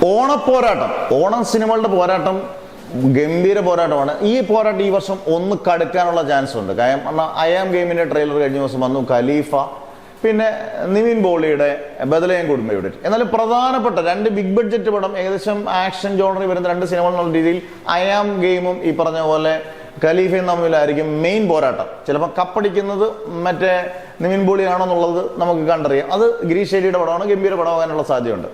ഓണപ്പോരാട്ടം, ഓണം സിനിമകളുടെ പോരാട്ടം ഗംഭീര പോരാട്ടമാണ്. ഈ പോരാട്ടം ഈ വർഷം ഒന്ന് കടുക്കാനുള്ള ചാൻസ് ഉണ്ട്. കാരണം അയാം ഗെയിമിന്റെ ട്രെയിലർ കഴിഞ്ഞ ദിവസം വന്നു, ഖലീഫ, പിന്നെ നിവിൻ പോളിയുടെ ബദലയം കുടുംബയുടെ. എന്നാലും പ്രധാനപ്പെട്ട രണ്ട് ബിഗ് ബഡ്ജറ്റ് പടം, ഏകദേശം ആക്ഷൻ ജോണറിൽ വരുന്ന രണ്ട് സിനിമകൾ എന്നുള്ള രീതിയിൽ അയാം ഗെയിമും ഈ പറഞ്ഞ പോലെ ഖലീഫയും തമ്മിലായിരിക്കും മെയിൻ പോരാട്ടം. ചിലപ്പോൾ കപ്പടിക്കുന്നത് മറ്റേ നിവിൻ പോളിയാണോ എന്നുള്ളത് നമുക്ക് കണ്ടറിയാം. അത് ഗിരീഷ് ഷെട്ടിയുടെ പടമാണ്, ഗംഭീര പടമാകാനുള്ള സാധ്യതയുണ്ട്.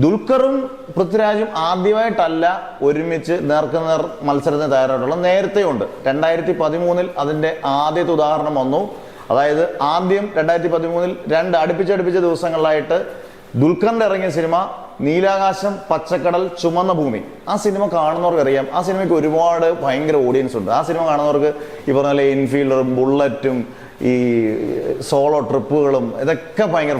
ദുൽഖറും പൃഥ്വിരാജും ആദ്യമായിട്ടല്ല ഒരുമിച്ച് നേർക്കുനേർ മത്സരത്തിന് തയ്യാറായിട്ടുള്ള, നേരത്തെ ഉണ്ട്. 2013 അതിന്റെ ആദ്യത്തെ ഉദാഹരണം വന്നു. അതായത് ആദ്യം 2013 രണ്ട് അടുപ്പിച്ചടുപ്പിച്ച ദിവസങ്ങളിലായിട്ട് ദുൽഖറിന്റെ ഇറങ്ങിയ സിനിമ നീലാകാശം, പച്ചക്കടൽ, ചുമന്ന ഭൂമി. ആ സിനിമ കാണുന്നവർക്ക് അറിയാം, ആ സിനിമയ്ക്ക് ഒരുപാട് ഭയങ്കര ഓഡിയൻസ് ഉണ്ട്. ആ സിനിമ കാണുന്നവർക്ക് ഈ പറഞ്ഞ പോലെ എൻഫീൽഡറും ബുള്ളറ്റും ഈ സോളോ ട്രിപ്പുകളും ഇതൊക്കെ ഭയങ്കര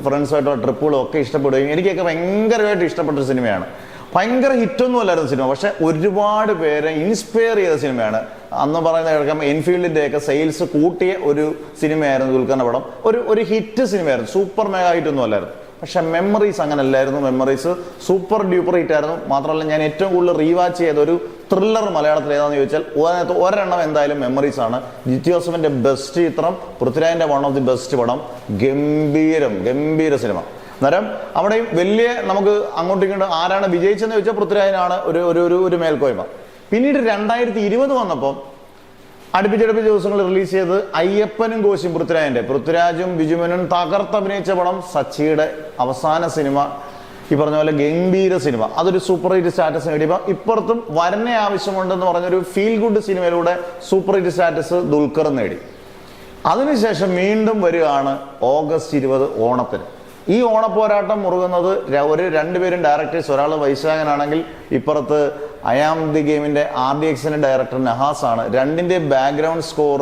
ഫ്രണ്ട്സുമായിട്ടുള്ള ട്രിപ്പുകളും ഒക്കെ ഇഷ്ടപ്പെടുകയും എനിക്കൊക്കെ ഭയങ്കരമായിട്ട് ഇഷ്ടപ്പെട്ട സിനിമയാണ്. ഭയങ്കര ഹിറ്റൊന്നും അല്ലായിരുന്നു സിനിമ, പക്ഷെ ഒരുപാട് പേരെ ഇൻസ്പയർ ചെയ്ത സിനിമയാണ്. അന്ന് പറയുന്ന കേൾക്കാം എൻഫീൽഡിന്റെയൊക്കെ സെയിൽസ് കൂട്ടിയ ഒരു സിനിമയായിരുന്നു ദുൽഖറിന്റെ പടം. ഒരു ഹിറ്റ് സിനിമയായിരുന്നു, സൂപ്പർ മെഗാ ഹിറ്റൊന്നും അല്ലായിരുന്നു. പക്ഷെ മെമ്മറീസ് അങ്ങനെ അല്ലായിരുന്നു. മെമ്മറീസ് സൂപ്പർ ഡ്യൂപ്പർ ഹിറ്റ് ആയിരുന്നു. മാത്രമല്ല ഞാൻ ഏറ്റവും കൂടുതൽ റീവാച്ച് ചെയ്ത ഒരു ത്രില്ലർ മലയാളത്തിൽ ഏതാണെന്ന് ചോദിച്ചാൽ അതിനകത്ത് ഒരെണ്ണം എന്തായാലും മെമ്മറീസ് ആണ്. ജിത്തു ജോസഫിന്റെ ബെസ്റ്റ് ചിത്രം, പൃഥ്വിരാജിന്റെ വൺ ഓഫ് ദി ബെസ്റ്റ് പടം, ഗംഭീര സിനിമ. അന്നേരം അവിടെയും വലിയ നമുക്ക് അങ്ങോട്ടും ഇങ്ങോട്ടും ആരാണ് വിജയിച്ചെന്ന് ചോദിച്ചാൽ പൃഥ്വിരാജിനാണ് ഒരു മേൽക്കോയ്മ. പിന്നീട് 2020 വന്നപ്പോൾ അടുപ്പിച്ചടുപ്പിച്ച ദിവസങ്ങളിൽ റിലീസ് ചെയ്ത് അയ്യപ്പനും കോശിയും പൃഥ്വിരാജും ബിജുമനും തകർത്തഭിനയിച്ച പടം സച്ചിയുടെ അവസാന സിനിമ. ഈ പറഞ്ഞ പോലെ ഗംഭീര സിനിമ, അതൊരു സൂപ്പർ ഹിറ്റ് സ്റ്റാറ്റസ് നേടിയപ്പോൾ ഇപ്പുറത്തും വരണ ആവശ്യമുണ്ടെന്ന് പറഞ്ഞൊരു ഫീൽ ഗുഡ് സിനിമയിലൂടെ സൂപ്പർ ഹിറ്റ് സ്റ്റാറ്റസ് ദുൽഖർ നേടി. അതിനുശേഷം വീണ്ടും വരികയാണ് ഓഗസ്റ്റ് 20 ഓണത്തിന്. ഈ ഓണപ്പോരാട്ടം മുറുകുന്നത് രണ്ടുപേരും ഡയറക്ടേഴ്സ്, ഒരാൾ വൈശാഖനാണെങ്കിൽ ഇപ്പുറത്ത് അയാം ദി ഗെയിമിന്റെ RDXന്റെ ഡയറക്ടർ നഹാസ് ആണ്. രണ്ടിന്റെ ബാക്ക്ഗ്രൗണ്ട് സ്കോർ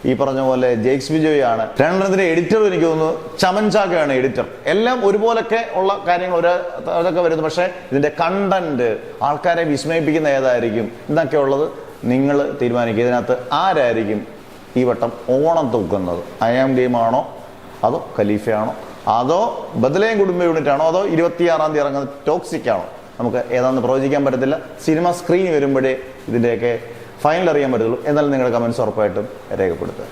ഈ പറഞ്ഞ പോലെ ജെയ്ക്സ് ബിജോയ് ആണ്. രണ്ടെണ്ണത്തിന്റെ എഡിറ്റർ എനിക്ക് തോന്നുന്നു ചമൻ ചാക്കയാണ് എഡിറ്റർ. എല്ലാം ഒരുപോലൊക്കെ ഉള്ള കാര്യങ്ങൾ അതൊക്കെ വരുന്നു. പക്ഷെ ഇതിന്റെ കണ്ടന്റ്, ആൾക്കാരെ വിസ്മയിപ്പിക്കുന്ന ഏതായിരിക്കും എന്നൊക്കെ ഉള്ളത് നിങ്ങൾ തീരുമാനിക്കുക. ഇതിനകത്ത് ആരായിരിക്കും ഈ വട്ടം ഓണം തൂക്കുന്നത്? അയാം ഗെയിം ആണോ, അതോ ഖലീഫയാണോ, അതോ ബദലയം കുടുംബ യൂണിറ്റ് ആണോ, അതോ 26-ാം തീയതി ഇറങ്ങുന്ന ടോക്സിക് ആണോ? നമുക്ക് ഏതാണെന്ന് പ്രവചിക്കാൻ പറ്റത്തില്ല. സിനിമ സ്ക്രീൻ വരുമ്പോഴേ ഇതിൻ്റെയൊക്കെ ഫൈനൽ അറിയാൻ പറ്റുള്ളൂ. എന്നാലും നിങ്ങളുടെ കമൻസ് ഉറപ്പായിട്ടും രേഖപ്പെടുത്തുക.